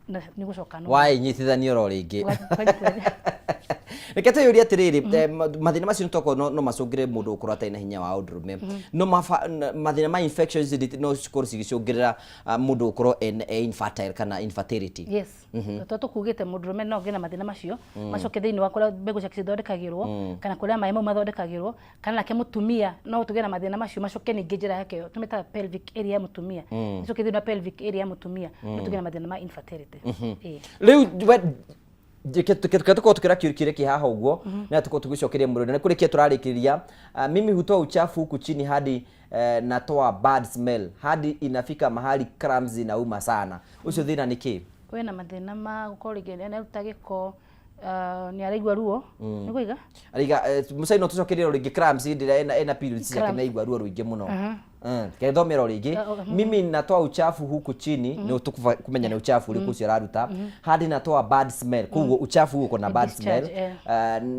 na nĩ gũcoka no nyitithania oro rĩngĩ reke tũyũrie atĩrĩrĩ mathĩna macio nĩtoko no macũngĩre mũndũ gũkorwo atarĩ na hinya wa ũndũrũme no mathĩna ma infections no cikorwo cigĩcũngĩrĩra mũndũ gũkorwo infertile kana infertility yes to tũkugĩte mũndũrũme no agĩe na mathĩna macio macoke thĩinĩ wa kũrĩa mbegũ ciake cithondekagĩrwo kana kũrĩa maĩ mau mathondekagĩrwo kana nake mũtumia no tũgĩe na mathĩna macio macoke ningĩ njĩra yake tũmĩtaga pelvic area ya mũtumia icoke thĩinĩ wa pelvic area ya mũtumia no tũgĩe na mathĩna ma infertility rĩu tuko tukira kiurikire kihaha uguo na tuko tugicokeria mũrũnda nĩ kũrĩkia tũrarĩkĩria mimi hutoa uchafu huku chini hadi natoa bad smell hadi inafika mahali crumbs inauma sana ucio thina nĩ kĩ kwĩna mathĩna ma gũkorwo rĩngĩ nĩaruta gĩko ni araigua ruo ni kuiga ariga musaino tucokerero ringi cramps ndira ena periods yake naigua ruo ruingi muno kethomero ringi mimi natoa uchafu huku chini ni tukumenya ni uchafu uri kucio raruta hadi natoa bad smell kugo uchafu uko na bad smell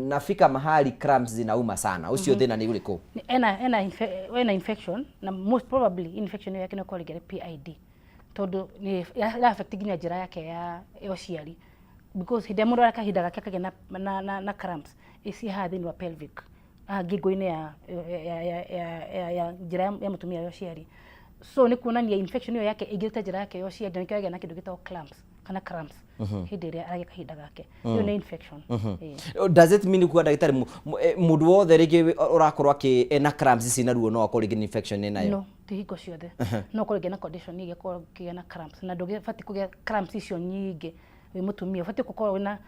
nafika mahali cramps zinauma sana ucio thina ni uriko ena infection na most probably infection yake ni called PID todo ni affect ginya njira yake ya uciari because hide mundu akahinda gake akagĩa na cramps isi hathi ni wa pelvic ngingo-inĩ ya njira ya mutumia ya uciari so ni kuonania infection iyo yake igirite njira yake ya uciari na kĩragĩa na kĩndũ gĩtagwo clamps kana cramps hindi ĩrĩa aragĩa kahinda gake iyo ni infection. Does it mean kuwa ndagĩtarĩ mũndũ wothe rĩngĩ ũrakorwo ena cramps ici na ruo no akorwo rĩngĩ infection ĩnayo? No, ti hingo ciothe no akorwo na condition nyingĩ akorwo na cramps na ndũgĩbatiĩ kũgĩa cramps icio nyingĩ we mutumia ubatie gukorwo na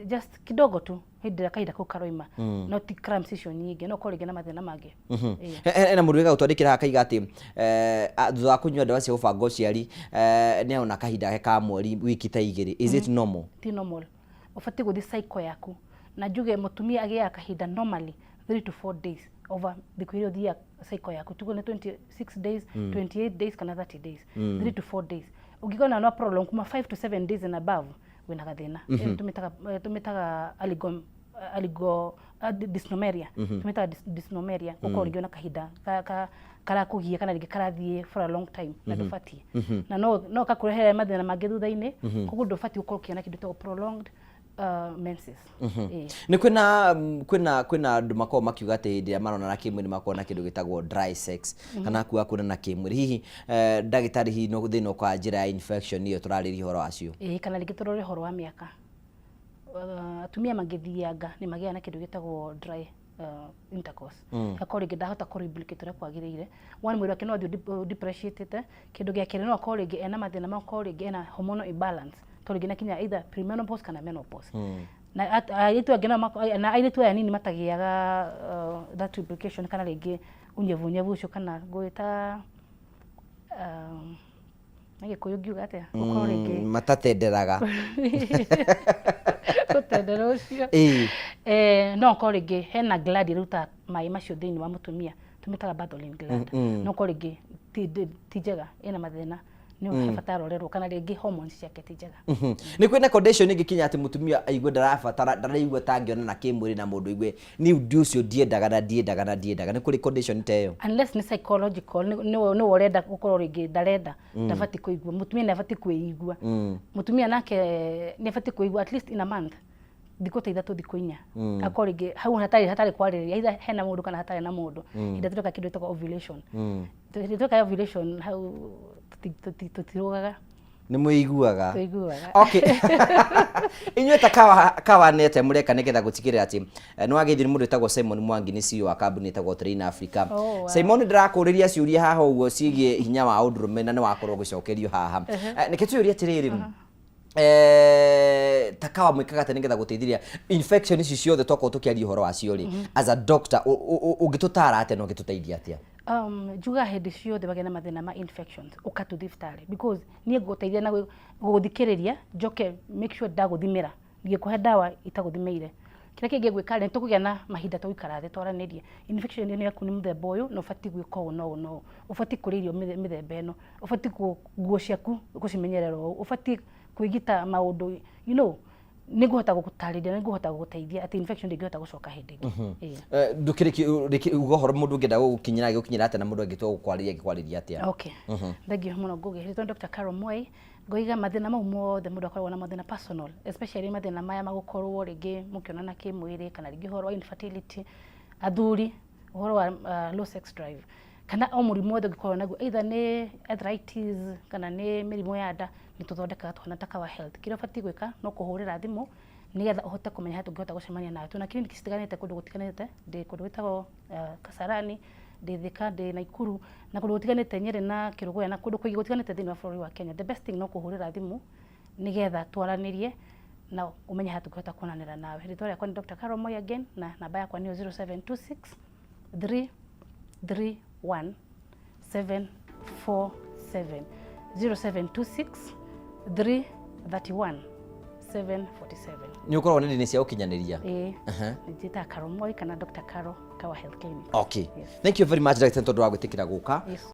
just kidogo tu hindi kahinda kau karoima no ti cramps icio nyingi no korwo na mathina mangi ena mundu wega utwandikira akaiga ati thutha wa kunyua ndawa cia gubanga uciari ni ona kahinda ka mweri wiki ta igiri. Is it normal? Ti normal. Ubatie guthi cycle yaku na njuge mutumia agia kahinda normally 3 to 4 days over the period ya cycle yaku tuko na 26 days 28 days kana 30 days 3 to 4 days ugikona no prolong kuma 5 to 7 days and above wina gathina tumitaga dysmenorrhea tumitaga dysmenorrhea uko rigiona kahinda kara kugia kana rigi karathie for a long time na ndufati na no kakurehere mathina mangi thutha-ini koguo ndufati uko kiana kindu to prolonged menses. Ni kwina andu makao makiuga ati hindi marona na kimwiri makao na kindu gitagwo dry sex kana kuga kuna na kimwiri hihi ndagitari hi no thina kwa njira ya infection iyo turariri horo acio kana rigi turore horo wa miaka atumia magithianga ni magia na kindu gitagwo dry intercourse akori ngidahota kuribulike tura kwagirire one mwiri wake no athio depreciated kindu gia kire no akori ngi ena mathina makori ngi ena hormonal imbalance torigina kinya either premenopause kana menopause na aitu agena na aitu ya nini matagiaga that lubrication kana ringi unyevu ucio kana gwita nage kuyugiuga atia uko ringi matatenderaga kutendera ucio no ko ringi hena gland iruta mai macio thini wa mutumia tumitaga Bartholin gland no ko ringi tijega ina mathina ni fataro rero kana ringi hormones ciake tijega ni kwina condition ingikinya ati mutumia aigwe ndaraigwa tangiona na kimwiri na mundu igwe ni ndio ucio diendaga ni kuri condition teyo unless ni psychological ni urenda gukorwo ringi ndarenda ndafati kuigwa mutumia ni afati kuigwa mutumia nake ni afati kuigwa at least in a month thikũ ta ithatũ thikũ inya akorĩngĩ hau hatarĩ kwarĩrĩria either hena mũndũ kana hatarĩ na mũndũ ndatũka kĩndũ gĩtagwo ovulation tũka ovulation hau tũtirugaga ni muiguaga okay inyuĩ ta kawanete mũreka nĩgetha gũtigĩrĩra atĩ nĩ wagĩthĩ nĩ mũndũ wĩtagwo Simon Mwangi nĩ CEO wa kambuni ĩtagwo Train Africa. Simon ndĩrakũrĩria ciũria haha ũguo ciĩgiĩ hinya wa ũndũrũme na nĩ wakorwo gũcokerio haha nĩkĩ twĩũria atĩrĩrĩ takawa mwikaga tene ngetha guteithiria infection ici ciothe toko tukiaria horo wacio ri as a doctor ungitutara ate no ngituteithia atia? Juga hindi ciothe bagena mathina ma infections ukatu thiftari because nie guteithia na guthikiriria njoke make sure ndaguthimira ngikuhe dawa itaguthimeire kira kingi gwika ni tukugia na mahinda tuikara thi twaranirie infection ni yaku ni muthemba uyu no fati gwika no ufati kuririo mithemba eno ufati guo ciaku gucimenyerero ufati kwigita maundu you know niguhota gukutariria niguhota guteithia ati infection ndingihota gucoka hindi ndukiriki ugohoro mundu ngenda gukinyira ate na mundu angitwa gukwariria atia? Okay thank you muno ngugi hitwa Dr. Carol Mwai ngoiga mathina mau mothe mundu akoragwo na mathina personal especially mathina maya magukorwo ringi mukionana kimwiri kana ringi horo wa infertility athuri horo wa low sex drive kana o murimu wothe gikorwo naguo either ni arthritis kana ni mirimu ya nda ni tuthondekaga twana Takawa Health kira fati gwika no kuhurira thimu nigetha uhote kumenya hatu ngihota gucemania nawe tuna clinic citiganite kundu gutiganite ndi kundu gwitagwo Kasarani ndi Thika ndi Naikuru na kundu gutiganite Nyeri na Kirugoya na kundu kuingi gutiganite thini wa bũrũri wa Kenya. The best thing no kuhurira thimu nigetha twaranirie na umenye hatu ngihota kuonanira nawe. Ritwa rĩakwa ni Dr. Carol Mwai again na namba yakwa ni 0726 331 747 0726 331 747. Nĩ ũkoragwo nenda-inĩ cia ũkinyanĩria? Nĩ njĩtaga Carol Moi kana Dr. Carol Kawa Health Clinic. Okay. Thank you very much Dr. Tondu wa gwĩtĩkĩra gũka.